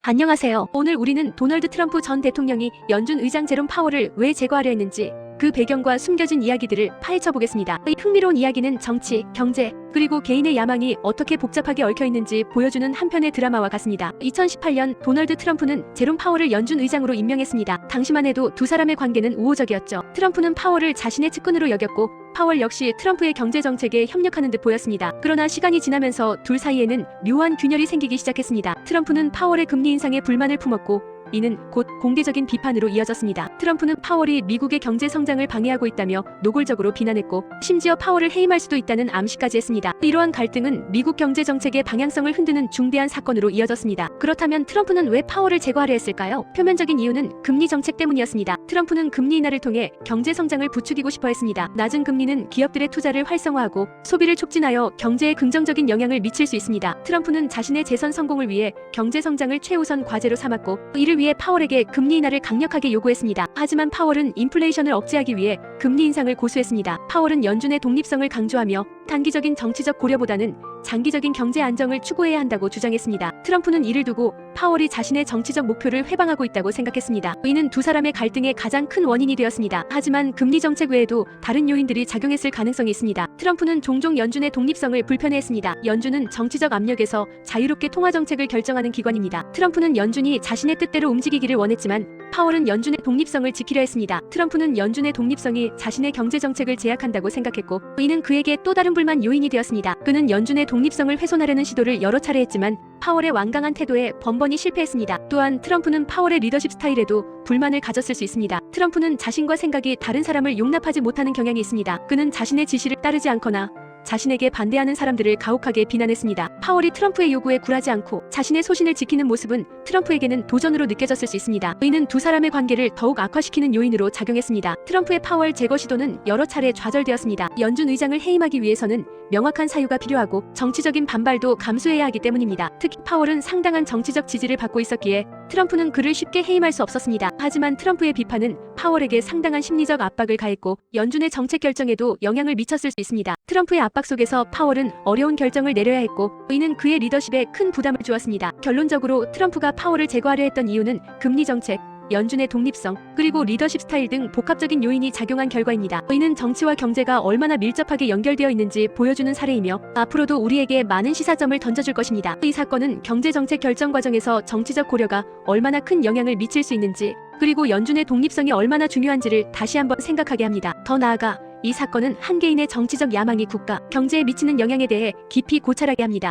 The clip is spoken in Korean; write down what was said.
안녕하세요. 오늘 우리는 도널드 트럼프 전 대통령이 연준 의장 제롬 파월을 왜 제거하려 했는지 그 배경과 숨겨진 이야기들을 파헤쳐 보겠습니다. 이 흥미로운 이야기는 정치, 경제, 그리고 개인의 야망이 어떻게 복잡하게 얽혀 있는지 보여주는 한 편의 드라마와 같습니다. 2018년 도널드 트럼프는 제롬 파월을 연준 의장으로 임명했습니다. 당시만 해도 두 사람의 관계는 우호적이었죠. 트럼프는 파월을 자신의 측근으로 여겼고 파월 역시 트럼프의 경제 정책에 협력하는 듯 보였습니다. 그러나 시간이 지나면서 둘 사이에는 묘한 균열이 생기기 시작했습니다. 트럼프는 파월의 금리 인상에 불만을 품었고 이는 곧 공개적인 비판으로 이어졌습니다. 트럼프는 파월이 미국의 경제 성장을 방해하고 있다며 노골적으로 비난했고 심지어 파월을 해임할 수도 있다는 암시까지 했습니다. 이러한 갈등은 미국 경제 정책의 방향성을 흔드는 중대한 사건으로 이어졌습니다. 그렇다면 트럼프는 왜 파월을 제거하려 했을까요? 표면적인 이유는 금리 정책 때문이었습니다. 트럼프는 금리 인하를 통해 경제 성장을 부추기고 싶어 했습니다. 낮은 금리는 기업들의 투자를 활성화하고 소비를 촉진하여 경제에 긍정적인 영향을 미칠 수 있습니다. 트럼프는 자신의 재선 성공을 위해 경제 성장을 최우선 과제로 삼았고 이를 위해 파월에게 금리 인하를 강력하게 요구했습니다. 하지만 파월은 인플레이션을 억제하기 위해 금리 인상을 고수했습니다. 파월은 연준의 독립성을 강조하며 단기적인 정치적 고려보다는 장기적인 경제 안정을 추구해야 한다고 주장했습니다. 트럼프는 이를 두고 파월이 자신의 정치적 목표를 회방하고 있다고 생각했습니다. 이는 두 사람의 갈등의 가장 큰 원인이 되었습니다. 하지만 금리 정책 외에도 다른 요인들이 작용했을 가능성이 있습니다. 트럼프는 종종 연준의 독립성을 불편해했습니다. 연준은 정치적 압력에서 자유롭게 통화 정책을 결정하는 기관입니다. 트럼프는 연준이 자신의 뜻대로 움직이기를 원했지만 파월은 연준의 독립성을 지키려 했습니다. 트럼프는 연준의 독립성이 자신의 경제 정책을 제약한다고 생각했고 이는 그에게 또 다른 불만 요인이 되었습니다. 그는 연준의 독립성을 훼손하려는 시도를 여러 차례 했지만 파월의 완강한 태도에 번번이 실패했습니다. 또한 트럼프는 파월의 리더십 스타일에도 불만을 가졌을 수 있습니다. 트럼프는 자신과 생각이 다른 사람을 용납하지 못하는 경향이 있습니다. 그는 자신의 지시를 따르지 않거나 자신에게 반대하는 사람들을 가혹하게 비난했습니다. 파월이 트럼프의 요구에 굴하지 않고 자신의 소신을 지키는 모습은 트럼프에게는 도전으로 느껴졌을 수 있습니다. 이는 두 사람의 관계를 더욱 악화시키는 요인으로 작용했습니다. 트럼프의 파월 제거 시도는 여러 차례 좌절되었습니다. 연준 의장을 해임하기 위해서는 명확한 사유가 필요하고 정치적인 반발도 감수해야 하기 때문입니다. 특히 파월은 상당한 정치적 지지를 받고 있었기에 트럼프는 그를 쉽게 해임할 수 없었습니다. 하지만 트럼프의 비판은 파월에게 상당한 심리적 압박을 가했고 연준의 정책 결정에도 영향을 미쳤을 수 있습니다. 트럼프의 압박 속에서 파월은 어려운 결정을 내려야 했고 이는 그의 리더십에 큰 부담을 주었습니다. 결론적으로 트럼프가 파월을 제거하려 했던 이유는 금리 정책, 연준의 독립성, 그리고 리더십 스타일 등 복합적인 요인이 작용한 결과입니다. 이는 정치와 경제가 얼마나 밀접하게 연결되어 있는지 보여주는 사례이며 앞으로도 우리에게 많은 시사점을 던져줄 것입니다. 이 사건은 경제 정책 결정 과정에서 정치적 고려가 얼마나 큰 영향을 미칠 수 있는지 그리고 연준의 독립성이 얼마나 중요한지를 다시 한번 생각하게 합니다. 더 나아가 이 사건은 한 개인의 정치적 야망이 국가, 경제에 미치는 영향에 대해 깊이 고찰하게 합니다.